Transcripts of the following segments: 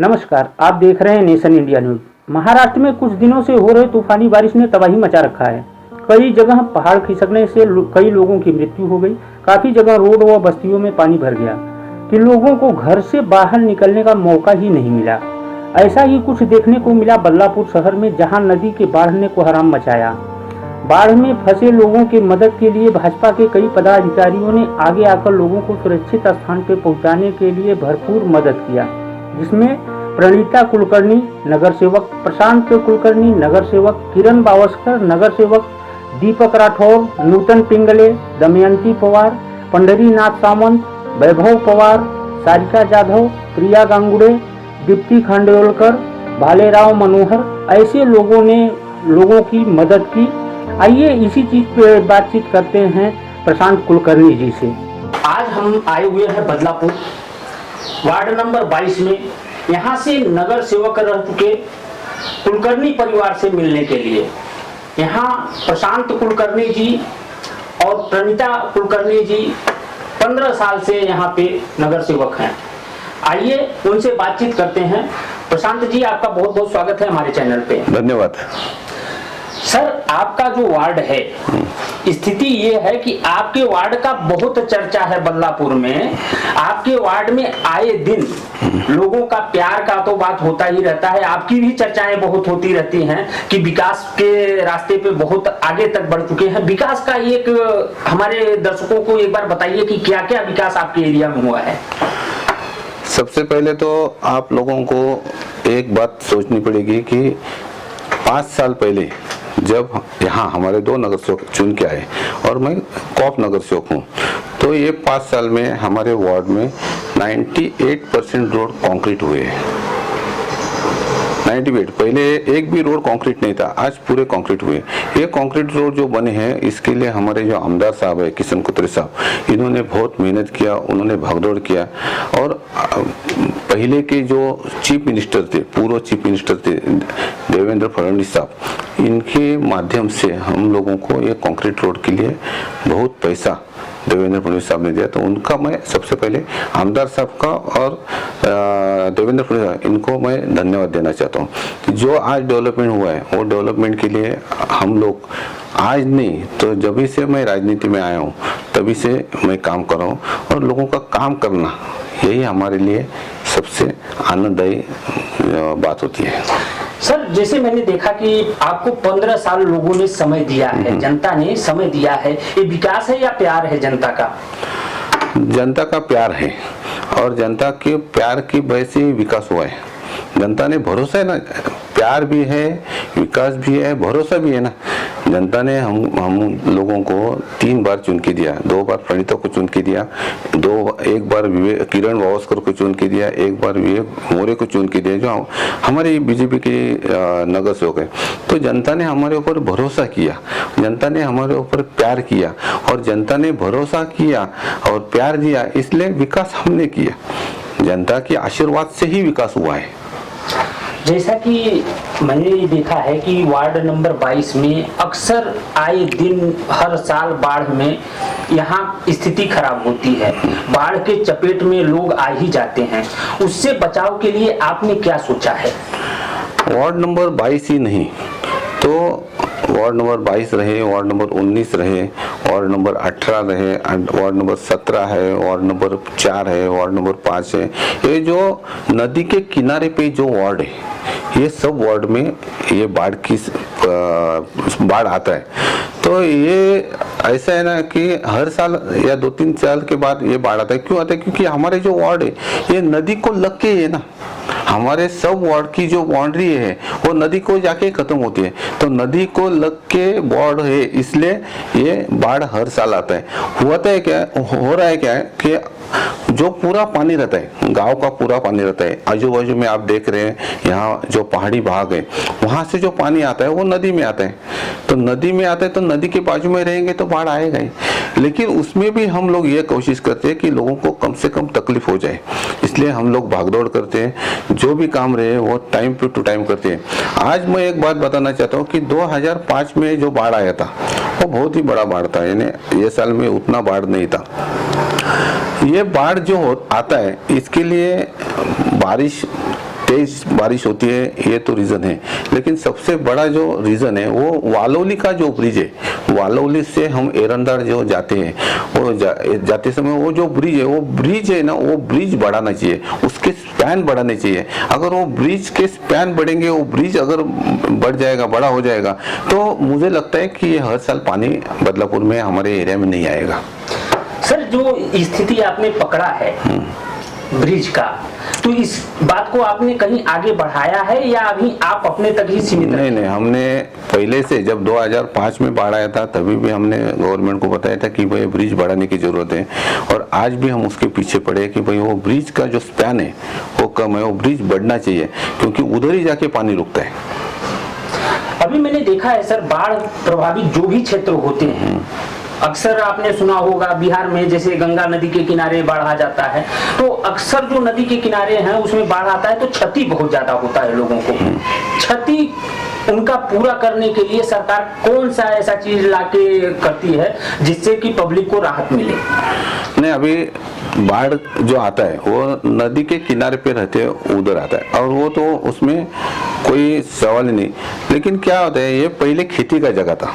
नमस्कार, आप देख रहे हैं नेशन इंडिया न्यूज। महाराष्ट्र में कुछ दिनों से हो रहे तूफानी बारिश ने तबाही मचा रखा है। कई जगह पहाड़ खिसकने से कई लोगों की मृत्यु हो गई। काफी जगह रोड व बस्तियों में पानी भर गया कि लोगों को घर से बाहर निकलने का मौका ही नहीं मिला। ऐसा ही कुछ देखने को मिला बल्लापुर शहर में, जहां नदी के बाढ़ ने कोहराम मचाया। बाढ़ में फंसे लोगों की मदद के लिए भाजपा के कई पदाधिकारियों ने आगे आकर लोगों को सुरक्षित स्थान पर पहुंचाने के लिए भरपूर मदद किया, जिसमें प्रणीता कुलकर्णी नगर सेवक, प्रशांत कुलकर्णी नगर सेवक, किरण बावस्कर नगर सेवक, दीपक राठौर, नूतन पिंगले, दमयंती पवार, पंढरीनाथ सामंत, वैभव पवार, सारिका जाधव, प्रिया गांगुड़े, दीप्ति खांडेलकर, भालेराव मनोहर, ऐसे लोगों ने लोगों की मदद की। आइए इसी चीज पे बातचीत करते हैं प्रशांत कुलकर्णी जी से। आज हम आए हुए हैं बदलापुर वार्ड नंबर 22 में। यहाँ से नगर सेवक रह चुके कुलकर्णी परिवार से मिलने के लिए। यहाँ प्रशांत कुलकर्णी जी और प्रणीता कुलकर्णी जी 15 साल से यहाँ पे नगर सेवक हैं। आइए उनसे बातचीत करते हैं। प्रशांत जी, आपका बहुत बहुत स्वागत है हमारे चैनल पे। धन्यवाद सर, आपका जो वार्ड है, स्थिति ये है कि आपके वार्ड का बहुत चर्चा है बल्लापुर में। आपके वार्ड में आए दिन लोगों का प्यार का तो बात होता ही रहता है। आपकी भी चर्चाएं बहुत होती रहती हैं कि विकास के रास्ते पे बहुत आगे तक बढ़ चुके हैं। विकास का एक हमारे दर्शकों को एक बार बताइए कि क्या क्या विकास आपके एरिया में हुआ है। सबसे पहले तो आप लोगों को एक बात सोचनी पड़ेगी कि 5 साल पहले जब यहाँ हमारे 2 नगर सेवक चुन के आए और मैं कॉप नगर सेवक हूँ, तो ये 5 साल में हमारे वार्ड में 98% रोड कंक्रीट हुए हैं। 98 पहले एक भी रोड कंक्रीट नहीं था, आज पूरे कंक्रीट हुए। ये कंक्रीट रोड जो बने हैं, इसके लिए हमारे जो आमदार साहब है किशन कुत्री साहब, इन्होंने बहुत मेहनत किया, उन्होंने भागदौड़ किया। और पहले के जो चीफ मिनिस्टर थे, पूर्व चीफ मिनिस्टर थे देवेंद्र फडणवीस साहब, इनके माध्यम से हम लोगों को ये कंक्रीट रोड के लिए बहुत पैसा देवेंद्र फडणवीस साहब ने दिया। तो उनका मैं सबसे पहले आमदार साहब का और देवेंद्र फडणवीस इनको मैं धन्यवाद देना चाहता हूँ कि जो आज डेवलपमेंट हुआ है, वो डेवलपमेंट के लिए हम लोग आज नहीं तो जब से मैं राजनीति में आया हूँ तभी से मैं काम कर रहा हूँ। और लोगों का काम करना यही हमारे लिए सबसे आनंददायी बात होती है। सर, जैसे मैंने देखा कि आपको 15 साल लोगों ने समय दिया है, जनता ने समय दिया है। ये विकास है या प्यार है जनता का? जनता का प्यार है और जनता के प्यार की वजह से विकास हुआ है। जनता ने भरोसा है ना, प्यार भी है, विकास भी है, भरोसा भी है ना। जनता ने हम लोगों को 3 बार चुन के दिया। 2 बार प्रणीता को चुन के दिया, एक बार किरण बावस्कर को चुन के दिया, एक बार विवेक मोरे को चुन के दिया, जो हमारे बीजेपी के नगर सेवक है। तो जनता ने हमारे ऊपर भरोसा किया, जनता ने हमारे ऊपर प्यार किया और जनता ने भरोसा किया और प्यार दिया, इसलिए विकास हमने किया। जनता के आशीर्वाद से ही विकास हुआ है। जैसा कि मैंने ये देखा है कि वार्ड नंबर 22 में अक्सर आए दिन हर साल बाढ़ में यहाँ स्थिति खराब होती है। बाढ़ के चपेट में लोग आ ही जाते हैं। उससे बचाव के लिए आपने क्या सोचा है? वार्ड नंबर 22 ही नहीं तो वार्ड नंबर 22 रहे, वार्ड नंबर 19 रहे, वार्ड नंबर 18 रहे, वार्ड नंबर 17 है, वार्ड नंबर 4 है, वार्ड नंबर 5 है। ये जो नदी के किनारे पे जो वार्ड है, ये सब वार्ड में ये बाढ़ आता है। तो ये ऐसा है ना कि हर साल या 2-3 साल के बाद ये बाढ़ आता है। क्यों आता है? क्योंकि हमारे जो वार्ड है ये नदी को लग के है ना। हमारे सब वार्ड की जो बाउंड्री है वो नदी को जाके खत्म होती है। तो नदी को लग के वार्ड है, इसलिए ये बाढ़ हर साल आता है। होता है क्या, हो रहा है क्या है कि जो पूरा पानी रहता है, गांव का पूरा पानी रहता है, आजू बाजू में आप देख रहे हैं यहाँ जो पहाड़ी भाग है, वहां से जो पानी आता है वो नदी में आता है। तो नदी में आता है तो नदी के बाजू में रहेंगे तो बाढ़ आएगा ही। लेकिन उसमें भी हम लोग ये कोशिश करते हैं कि लोगों को कम से कम तकलीफ हो जाए, इसलिए हम लोग भागदौड़ करते हैं। जो भी काम रहे वो टाइम टू टाइम करते हैं। आज मैं एक बात बताना चाहता हूँ कि 2005 में जो बाढ़ आया था वो बहुत ही बड़ा बाढ़ था। यानी ये साल में उतना बाढ़ नहीं था। ये बाढ़ जो आता है इसके लिए बारिश तेज बारिश होती है, ये तो रीजन है। लेकिन सबसे बड़ा जो रीजन है वो वालौली का जो ब्रिज है, वालौली से हम एरंडार जो जाते हैं, वो जाते समय वो जो ब्रिज है ना, वो ब्रिज बढ़ाना चाहिए, उसके स्पैन बढ़ाने चाहिए। अगर वो ब्रिज के स्पैन बढ़ेंगे, वो ब्रिज अगर बढ़ जाएगा, बड़ा हो जाएगा, तो मुझे लगता है कि ये हर साल पानी बदलापुर में हमारे एरिया में नहीं आएगा। सर, जो स्थिति आपने पकड़ा है ब्रिज का, तो इस बात को आपने कहीं आगे बढ़ाया है या अभी आप अपने तक ही सीमित? नहीं, हमने पहले से जब 2005 में बाढ़ आया था तभी भी हमने गवर्नमेंट को बताया था कि भाई ब्रिज बढ़ाने की जरूरत है, और आज भी हम उसके पीछे पड़े कि भाई वो ब्रिज का जो स्पैन है वो कम है, वो ब्रिज बढ़ना चाहिए, क्योंकि उधर ही जाके पानी रुकता है। अभी मैंने देखा है सर, बाढ़ प्रभावित जो भी क्षेत्र होते हैं, अक्सर आपने सुना होगा बिहार में जैसे गंगा नदी के किनारे बाढ़ आ जाता है, तो अक्सर जो नदी के किनारे हैं उसमें बाढ़ आता है तो क्षति बहुत ज्यादा होता है लोगों को। क्षति उनका पूरा करने के लिए सरकार कौन सा ऐसा चीज लाके करती है जिससे कि पब्लिक को राहत मिले? नहीं, अभी बाढ़ जो आता है वो नदी के किनारे पे रहते हैं, उधर आता है, और वो तो उसमें कोई सवाल ही नहीं। लेकिन क्या होता है, ये पहले खेती का जगह था।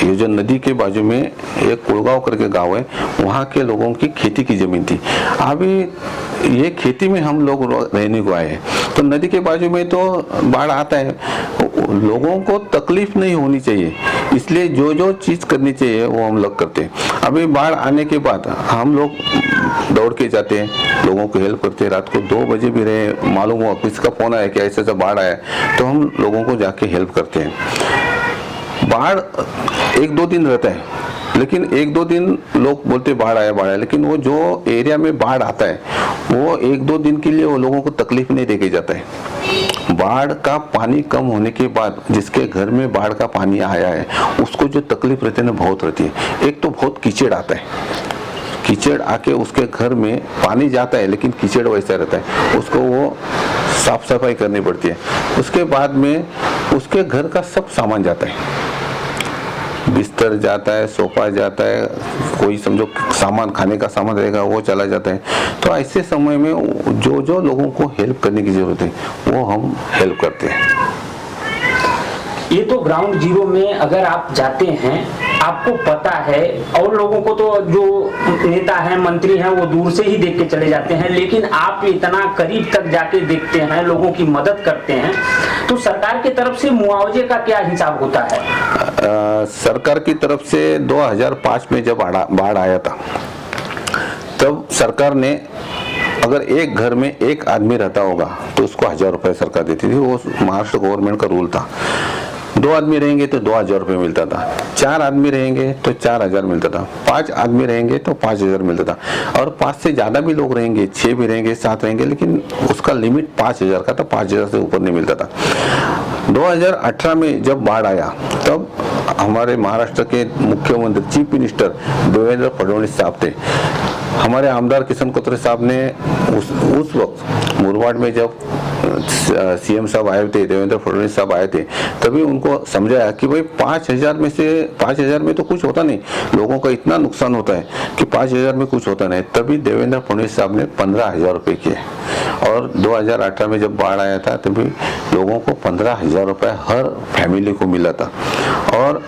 ये जो नदी के बाजू में एक कुलगांव करके गांव है, वहाँ के लोगों की खेती की जमीन थी। अभी ये खेती में हम लोग रहने को आए हैं, तो नदी के बाजू में तो बाढ़ आता है, लोगों को तकलीफ नहीं होनी चाहिए, इसलिए जो जो चीज करनी चाहिए वो हम लोग करते हैं। अभी बाढ़ आने के बाद हम लोग दौड़ के जाते हैं, लोगों को हेल्प करते हैं। रात को 2 बजे भी रहे, मालूम हुआ किसका फोन आया कि ऐसा ऐसा बाढ़ आया, तो हम लोगों को जाके हेल्प करते हैं। बाढ़ 1-2 दिन रहता है, लेकिन 1-2 दिन लोग बोलते बाढ़ आया, लेकिन वो जो एरिया में बाढ़ आता है वो 1-2 दिन के लिए वो लोगों को तकलीफ नहीं देके जाता है। बाढ़ का पानी कम होने के बाद जिसके घर में बाढ़ का पानी आया है उसको जो तकलीफ रहती है ना, बहुत रहती है। एक तो बहुत कीचड़ आता है, कीचड़ आके उसके घर में पानी जाता है लेकिन कीचड़ वैसा रहता है, उसको वो साफ सफाई करनी पड़ती है। उसके बाद में उसके घर का सब सामान जाता है, बिस्तर जाता है, सोफा जाता है, कोई समझो सामान खाने का सामान रहेगा वो चला जाता है। तो ऐसे समय में जो जो लोगों को हेल्प करने की जरूरत है वो हम हेल्प करते हैं। ये तो ग्राउंड जीरो में अगर आप जाते हैं आपको पता है, और लोगों को तो जो नेता हैं, मंत्री हैं, वो दूर से ही देख के चले जाते हैं, लेकिन आप इतना करीब तक जाके देखते हैं, लोगों की मदद करते हैं, तो सरकार की तरफ से मुआवजे का क्या हिसाब होता है? सरकार की तरफ से 2005 में जब बाढ़ आया था तब सरकार ने, अगर एक घर में एक आदमी रहता होगा तो उसको 1000 रुपए सरकार देती थी। वो महाराष्ट्र गवर्नमेंट का रूल था। 2 आदमी रहेंगे तो 2000 रुपए मिलता था, 4 आदमी रहेंगे तो 4000 मिलता था, 5 आदमी रहेंगे तो 5000 मिलता था, और 5 से ज्यादा भी लोग रहेंगे, 6 भी रहेंगे, 7 रहेंगे, लेकिन उसका लिमिट 5000 का था, 5000 से ऊपर नहीं मिलता था। 2018 में जब बाढ़ आया तब हमारे महाराष्ट्र के मुख्यमंत्री, चीफ मिनिस्टर देवेंद्र फडणवीस साहब थे। हमारे आमदार किशन कथोरे साहब ने उस वक्त मुरबाड में जब सीएम साहब आए थे, देवेंद्र फडणवीस साहब आए थे, तभी उनको समझाया कि भाई 5000 में से 5000 में तो कुछ होता नहीं, लोगों का इतना नुकसान होता है कि 5000 में कुछ होता नहीं। तभी देवेंद्र फडणवीस साहब ने 15000 रुपए किए, और 2018 में जब बाढ़ आया था तभी लोगों को 15000 रुपए हर फैमिली को मिला था। और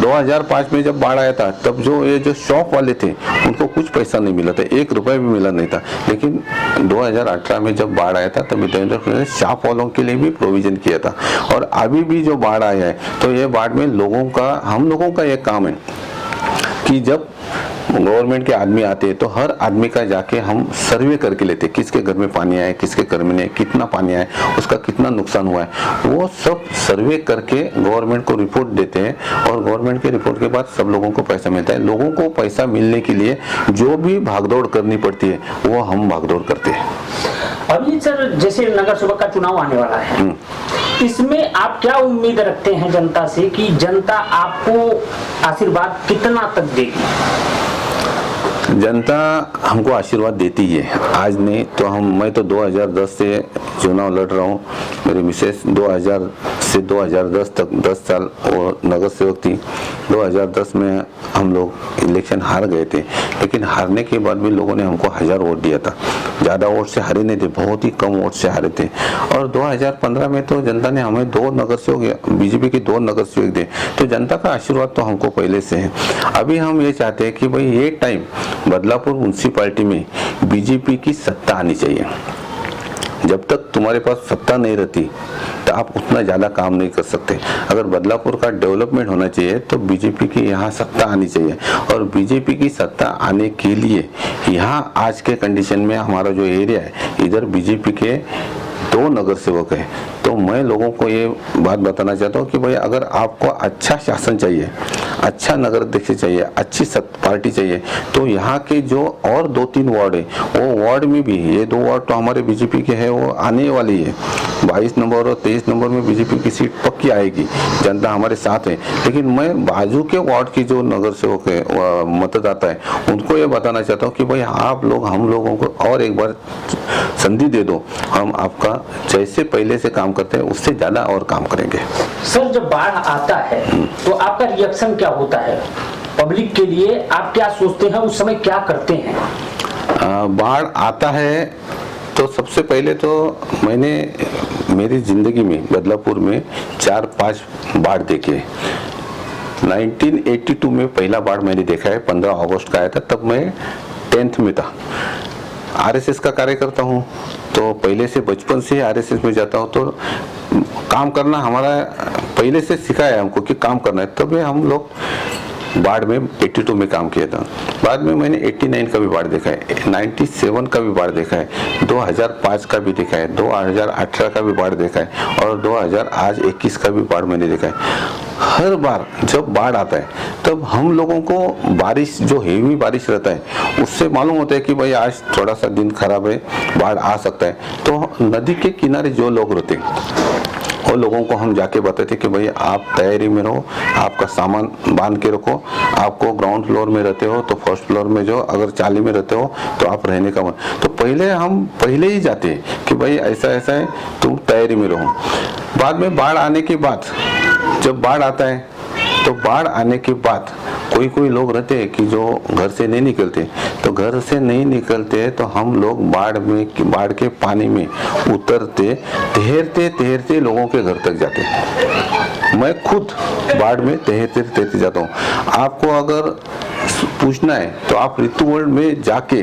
2005 में जब बाढ़ आया था तब जो शॉप वाले थे उनको कुछ पैसा नहीं मिला था, 1 रुपए भी मिला नहीं था। लेकिन 2018 में जब बाढ़ आया था तभी देवेंद्र फडणवीस ने शॉप वालों के लिए भी प्रोविजन किया था। और अभी भी जो बाढ़ आया है तो ये बाढ़ में हम लोगों का एक काम है कि जब गवर्नमेंट के आदमी आते हैं तो हर आदमी का जाके हम सर्वे करके लेते हैं, किसके घर में पानी आया, किसके घर में नहीं, कितना पानी आया, उसका कितना नुकसान हुआ है, वो सब सर्वे करके गवर्नमेंट को रिपोर्ट देते हैं, और गवर्नमेंट के रिपोर्ट के बाद सब लोगों को पैसा मिलता है। लोगों को पैसा मिलने के लिए जो भी भागदौड़ करनी पड़ती है वो हम भागदौड़ करते हैं। अभी सर जैसे नगर सेवक का चुनाव आने वाला है, इसमें आप क्या उम्मीद रखते हैं जनता से कि जनता आपको आशीर्वाद कितना तक देगी? जनता हमको आशीर्वाद देती है, आज नहीं तो मैं तो 2010 से चुनाव लड़ रहा हूँ, मेरी मिसेस से 2010 तक 10 साल वो नगर सेवक थी। 2010 में हम लोग इलेक्शन हार गए थे, लेकिन हारने के बाद भी लोगों ने हमको 1000 वोट दिया था। ज़्यादा वोट से हारे नहीं थे, बहुत ही कम वोट से हारे थे। और 2015 में तो जनता ने हमें 2 नगर सेवक, बीजेपी के 2 नगर सेवक दिए। तो जनता का आशीर्वाद तो हमको पहले से है। अभी हम ये चाहते हैं कि भाई ये टाइम बदलापुर म्यूनसिपालिटी में बीजेपी की सत्ता आनी चाहिए। जब तक तुम्हारे पास सत्ता नहीं रहती तो आप उतना ज़्यादा काम नहीं कर सकते। अगर बदलापुर का डेवलपमेंट होना चाहिए तो बीजेपी की यहाँ सत्ता आनी चाहिए। और बीजेपी की सत्ता आने के लिए यहाँ आज के कंडीशन में हमारा जो एरिया है, इधर बीजेपी के 2 नगर सेवक है। तो मैं लोगों को ये बात बताना चाहता हूँ कि भाई अगर आपको अच्छा शासन चाहिए, अच्छा नगर अध्यक्ष चाहिए, अच्छी पार्टी चाहिए, तो यहाँ के जो और 2-3 वार्ड है, वो वार्ड में भी ये 2 वार्ड तो हमारे बीजेपी के हैं, वो आने वाली है। 22 नंबर और 23 नंबर में बीजेपी की सीट पक्की आएगी, जनता हमारे साथ है। लेकिन मैं बाजू के वार्ड की जो नगर सेवक है, मतदाता है, उनको ये बताना चाहता हूँ कि भाई आप लोग हम लोगों को और एक बार संधि दे दो, हम आपका जैसे पहले से काम करते हैं उससे ज्यादा और काम करेंगे। सर, जब बाढ़ आता है तो आपका रिएक्शन क्या होता है? पब्लिक के लिए आप क्या सोचते हैं, उस समय क्या करते हैं? बाढ़ आता है तो सबसे पहले तो मैंने मेरी जिंदगी में बदलापुर में 4-5 बाढ़ देखे। 1982 में पहला बाढ़ मैंने देखा है, 15 अगस्त का आया था, तब मैं 10th में था। आरएसएस का कार्यकर्ता हूँ, तो पहले से बचपन से आरएसएस में जाता हूँ, तो काम करना हमारा पहले से सिखाया है हमको कि काम करना है। तब हम लोग बाढ़ में 82 में काम किया था। बाद में मैंने 89 का भी बाढ़ देखा है, 97 का भी बाढ़ देखा है, 2005 का भी देखा है, 2018 का भी बाढ़ देखा है, और 2021 का भी बाढ़ मैंने देखा है। हर बार जब बाढ़ आता है तब हम लोगों को बारिश, जो हेवी बारिश रहता है, उससे मालूम होता है कि भाई आज थोड़ा सा दिन खराब है, बाढ़ आ सकता है। तो नदी के किनारे जो लोग रहते हैं वो लोगों को हम जाके बताते कि भाई आप तैयारी में रहो, आपका सामान बांध के रखो। आपको ग्राउंड फ्लोर में रहते हो तो फर्स्ट फ्लोर में जो, अगर चाली में रहते हो तो आप रहने का मन। तो पहले ही जाते हैं कि भाई ऐसा ऐसा है, तुम तैयारी में रहो। बाद में बाढ़ आने के बाद, जब बाढ़ आता है तो बाढ़ आने के बाद कोई लोग रहते हैं कि जो घर से नहीं निकलते, तो घर से नहीं निकलते तो हम लोग बाढ़ के पानी में उतरते, तैरते लोगों के घर तक जाते। मैं खुद बाढ़ में तैरते जाता हूँ। आपको अगर पूछना है तो आप ऋतु वर्ल्ड में जाके,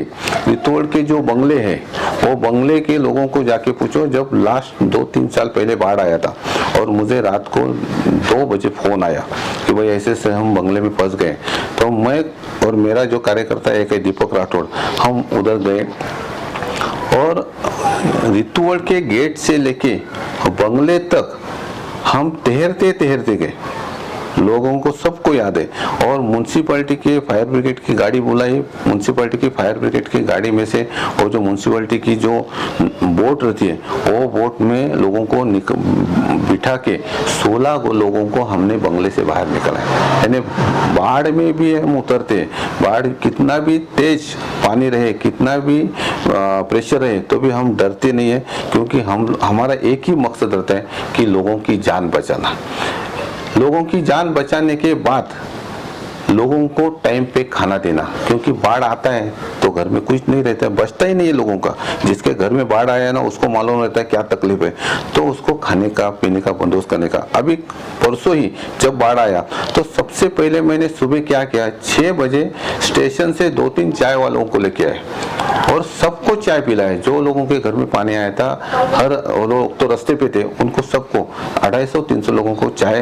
ऋतु वर्ल्ड के जो बंगले हैं, वो बंगले के लोगों को जाके पूछो। जब लास्ट 2-3 साल पहले बाढ़ आया था और मुझे रात को 2 बजे फोन आया कि भाई ऐसे से हम बंगले में फंस गए, तो मैं और मेरा जो कार्यकर्ता एक है दीपक राठौड़, हम उधर गए और ऋतु वर्ल्ड के गेट से लेके बंगले तक हम तैरते गए। लोगों को सबको याद है। और म्यूनसिपैलिटी के फायर ब्रिगेड की गाड़ी बुलाई, म्यूनसिपैलिटी की फायर ब्रिगेड की गाड़ी में से, और जो म्यूनसिपैलिटी की जो बोट रहती है, वो बोट में लोगों को बिठा के 16 लोगों को हमने बंगले से बाहर निकाला है। यानी बाढ़ में भी हम उतरते, बाढ़ कितना भी तेज पानी रहे, कितना भी प्रेशर रहे, तो भी हम डरते नहीं है, क्योंकि हमारा एक ही मकसद रहता है कि लोगों की जान बचाना। लोगों की जान बचाने के बाद लोगों को टाइम पे खाना देना, क्योंकि बाढ़ आता है तो घर में कुछ नहीं रहता है, बचता ही नहीं है लोगों का। जिसके घर में बाढ़ आया ना, उसको मालूम रहता है क्या तकलीफ है, तो उसको खाने का पीने का बंदोबस्त करने का। अभी परसों ही जब बाढ़ आया तो सबसे पहले मैंने सुबह क्या किया, 6 बजे स्टेशन से 2-3 चाय वालों को लेके आए और सबको चाय पिलाए। जो लोगों के घर में पानी आया था, हर लोग तो रास्ते पे थे, उनको सबको 250-300 लोगों को चाय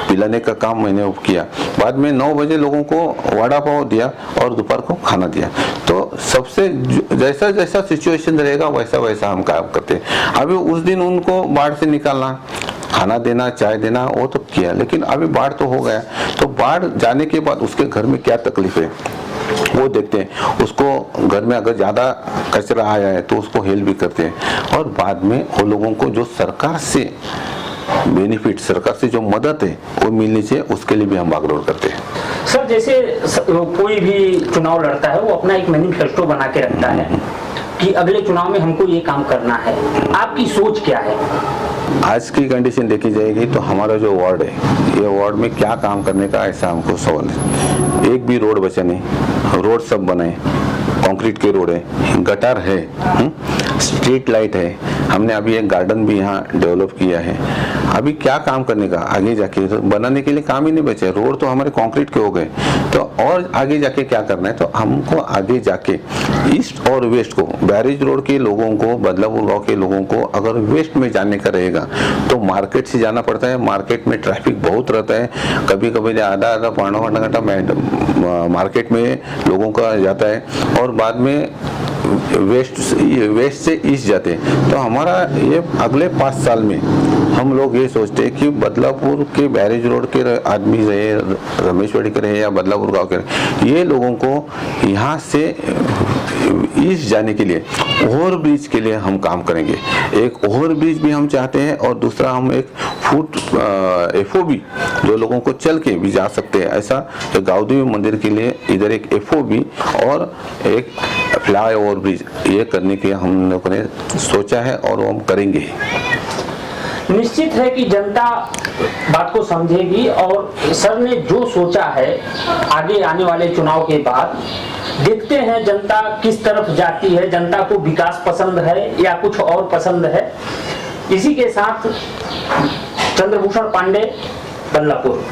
पिलाने का काम मैंने किया। बाद में 9 बजे लोगों को वड़ा पाव दिया और दोपहर को खाना दिया। तो सबसे जैसा जैसा सिचुएशन रहेगा वैसा वैसा हम काम करते हैं। अभी उस दिन उनको बाढ़ से निकालना, खाना देना, चाय देना, वो तो किया, लेकिन अभी बाढ़ तो हो गया। तो बाढ़ जाने के बाद उसके घर में क्या तकलीफ है वो देखते हैं। उसको घर में अगर ज्यादा कचरा आया है तो उसको हेल्प भी करते हैं। और बाद में वो लोगों को जो सरकार से बेनिफिट, सरकार से जो मदद है वो मिलनी चाहिए, उसके लिए भी हम भागदौड़ करते हैं। सर, जैसे कोई भी चुनाव लड़ता है वो अपना एक मैनिफेस्टो बना के रखता है कि अगले चुनाव में हमको ये काम करना है। आपकी सोच क्या है? आज की कंडीशन देखी जाएगी तो हमारा जो वार्ड है, ये वार्ड में क्या काम करने का ऐसा हमको सवाल है। एक भी रोड बचा नहीं, रोड सब बने, कंक्रीट के रोड है, गटर है, स्ट्रीट लाइट है, हमने अभी एक गार्डन भी यहाँ डेवलप किया है। अभी क्या काम करने का आगे जाके, तो बनाने के लिए काम ही नहीं बचे। रोड तो हमारे कंक्रीट के हो गए, तो और आगे जाके क्या करना है? तो हमको आगे जाके ईस्ट और वेस्ट को, बैरेज रोड के लोगों को, बदलापुर गांव के लोगों को अगर वेस्ट में जाने का रहेगा तो मार्केट से जाना पड़ता है। मार्केट में ट्रैफिक बहुत रहता है, कभी कभी आधा पौना घंटा मार्केट में लोगों का जाता है, और बाद में वेस्ट से ईस्ट जाते हैं। तो हमारा ये अगले 5 साल में हम लोग ये सोचते हैं कि बदलापुर के बैरेज रोड के आदमी रहे, रमेशवाड़ी के रहे या बदलापुर गांव के रहे, ये लोगों को यहाँ से ईस्ट जाने के लिए ओवर ब्रिज के लिए हम काम करेंगे। एक ओवर ब्रिज भी हम चाहते हैं, और दूसरा हम एक फुट FOB जो लोगों को चल के भी जा सकते हैं, ऐसा तो गावदेवी मंदिर के लिए इधर एक FOB और एक फ्लाई ओवर ब्रिज ये करने के हम लोगों ने सोचा है, और वो हम करेंगे। निश्चित है कि जनता बात को समझेगी, और सर ने जो सोचा है आगे आने वाले चुनाव के बाद देखते हैं जनता किस तरफ जाती है। जनता को विकास पसंद है या कुछ और पसंद है। इसी के साथ चंद्रभूषण पांडे, बदलापुर।